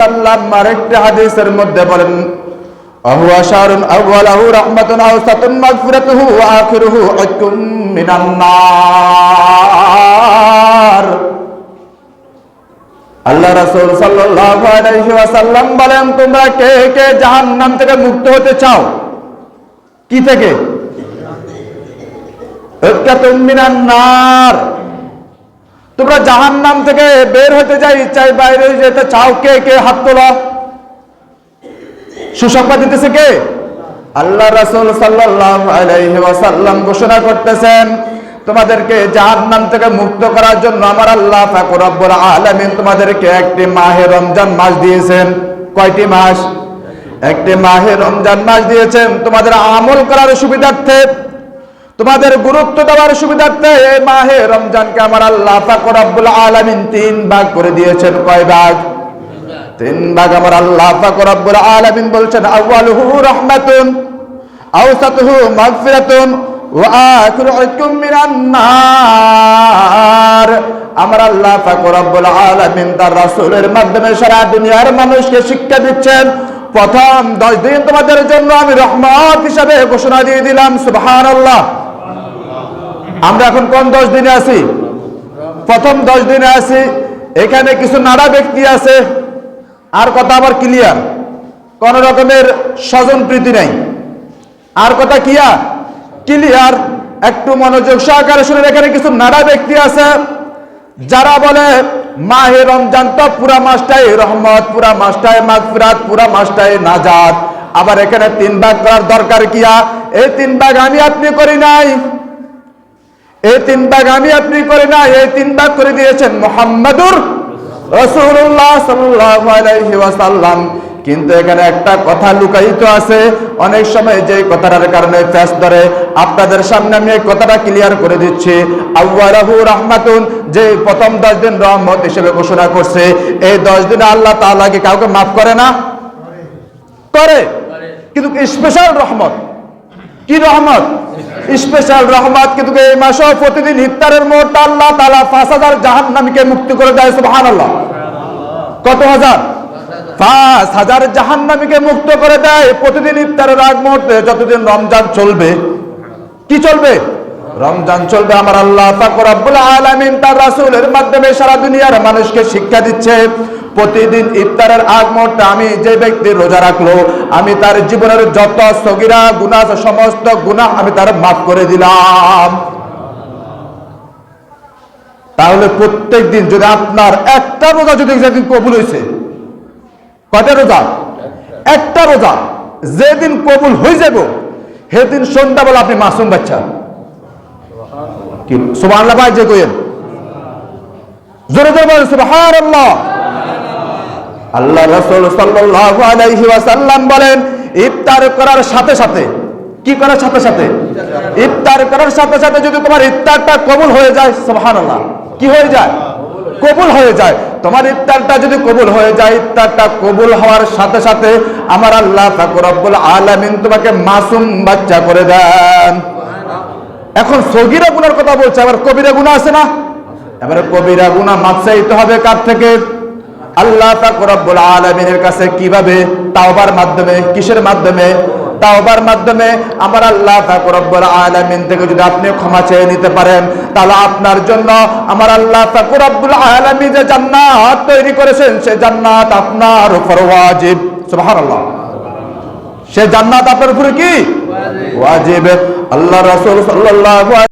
সাল্লাম আরেকটি হাদিসের মধ্যে বলেন, আহুয়া শারুন আউয়ালাহু রাহমাতুন আওসাতুন মাগফিরাতুহু ওয়া আখিরুহু ইতকুম মিনান নার। আল্লাহ রাসূল সাল্লাল্লাহু আলাইহি ওয়াসাল্লাম বলেন, তোমরা কে কে জাহান্নাম থেকে মুক্ত হতে চাও? কি থেকে? ইতকুম মিনান নার। তোমরা জাহান্নাম থেকে বের হতে চাই বাইরে যেতে চাও, কে কে হাত তোলো। সুসংবাদ দিতেছে কে? আল্লাহ রাসূল সাল্লাল্লাহু আলাইহি ওয়াসাল্লাম ঘোষণা করতেছেন, তোমাদেরকে জাহান্নাম থেকে মুক্ত করার জন্য আমার আল্লাহ পাক রব্বুল আলামিন তোমাদেরকে একটি মাহে রমজান মাস দিয়েছেন। কয়টি মাস? একটি মাহে রমজান মাস দিয়েছেন তোমাদের আমল করার সুবিধার্থে, তোমাদের গুরুত্ব দেওয়ার সুবিধার্থে। এই মাহে রমজানকে আমার আল্লাহ পাক রব্বুল আলামিন 3 ভাগ করে দিয়েছেন। কয় ভাগ? 3 ভাগ। আমার আল্লাহ পাক রব্বুল আলামিন বলছেন, আউয়ালুহু রাহমাতুন আওসাতুহু মাগফিরাতুন ওয়া আখিরুহু মিনান নার। আমার আল্লাহ পাক রব্বুল আলামিন তার রাসূলের মাধ্যমে সারা দুনিয়ার মানুষকে শিক্ষা দিচ্ছেন, প্রথম 10 দিন তোমাদের জন্য আমি রহমত হিসাবে ঘোষণা দিয়ে দিলাম। সুবহানাল্লাহ। আমরা এখন কোন 10 দিনে আছি? প্রথম 10 দিনে আছি। এখানে কিছু নাড়া ব্যক্তি আছে, আর কথা আবার ক্লিয়ার, কোন রকমের স্বজন প্রীতি নাই, আর কথা কিয়া ক্লিয়ার। একটু মনোযোগ সহকারে শুনে। এখানে কিছু নাড়া ব্যক্তি আছে যারা বলে মাহে রমজান তো পুরা মাসটাই রহমত, পুরা মাসটাই মাগফিরাত, পুরা মাসটাই নাজাত। আবার এখানে 3 ভাগ করার দরকার কিয়া? এই 3 ভাগ আমি আপনি করি নাই, এই 3 ভাগ আমি আপনি করি নাই, এই 3 ভাগ করে দিয়েছেন মুহাম্মাদুর রাসূলুল্লাহ সাল্লাল্লাহু আলাইহি ওয়াসাল্লাম। কিন্তু এখানে একটা কথা লুকায়িত আছে। অনেক সময় যে কথাটার কারণে ফেস ধরে, আপনাদের সামনে আমি এই কথাটা ক্লিয়ার করে দিচ্ছি। আউয়ালাহু রাহমাতুন, যে প্রথম 10 দিন রহমত হিসেবে ঘোষণা করছে, এই 10 দিনে আল্লাহ তাআলা কি কাউকে মাফ করে না? করে। কিন্তু স্পেশাল রহমত। কি রহমত? স্পেশাল রহমত। কিন্তু এই মাসে প্রতিদিন ইফতারের মুহূর্তে আল্লাহ তাআলা 5000 জাহান্নামীকে মুক্তি করে দেয়। সুবহানাল্লাহ। কত হাজার? 5000 জাহান্নামীকে মুক্ত করে দেয় প্রতিদিন ইফতারের আগ মুহূর্তে। যতদিন রমজান চলবে, কি চলবে? রমজান চলবে। আমার আল্লাহ পাক রব্বুল আলামিন তার রাসূলের মাধ্যমে সারা দুনিয়ার মানুষকে শিক্ষা দিচ্ছে, প্রতিদিন ইফতারের আগ মুহূর্তে আমি যে ব্যক্তি রোজা রাখলো, আমি তার জীবনের যত সগীরা গুনাহ, সমস্ত গুনাহ আমি তার মাফ করে দিলাম। তাহলে প্রত্যেক দিন যদি আপনার একটা রোজা যদি যেদিন কবুল হয়েছে, কয়টা রোজা? একটা রোজা যেদিন কবুল হয়ে যাব, সেদিন সন্ধ্যাবেলা আপনি মাসুম বাচ্চা। কি সুবহানাল্লাহ ভাই? যে কইেন জোরে জোরে বলেন সুবহানাল্লাহ। আল্লাহ রাসূল সাল্লাল্লাহু আলাইহি ওয়াসাল্লাম বলেন, ইফতার করার সাথে সাথে, কি করার সাথে সাথে? ইফতার করার সাথে সাথে যদি তোমার ইফতারটা কবুল হয়ে যায়, সুবহানাল্লাহ, কি হয়ে যায়? কবুল হয়ে যায়। তোমার ইফতারটা যদি কবুল হয়ে যায়, ইফতারটা কবুল হওয়ার সাথে সাথে আমার আল্লাহ পাক রব্বুল আলামিন তোমাকে মাসুম বাচ্চা করে দেন। এখন সগীরা গুনার কথা বলছে, আবার কবিরা গুনাহ আছে না? এবারে কবিরা গুনাহ মাফ চাইতে হবে কার থেকে? আল্লাহ পাক রব্বুল আলামিনের কাছে। কিভাবে? তাওবার মাধ্যমে। কিসের মাধ্যমে? তাওবার মাধ্যমে। আমার আল্লাহ পাক রব্বুল আলামিন থেকে যদি আপনি ক্ষমা চেয়ে নিতে পারেন, তাহলে আপনার জন্য আমার আল্লাহ পাক রব্বুল আলামিন যে জান্নাত তৈরি করেছেন, সে জান্নাত আপনার উপর ওয়াজিব। সুবহানাল্লাহ। সে জান্নাত আপনার উপরে কি? ওয়াজিব। আল্লাহ রাসূল সাল্লাল্লাহু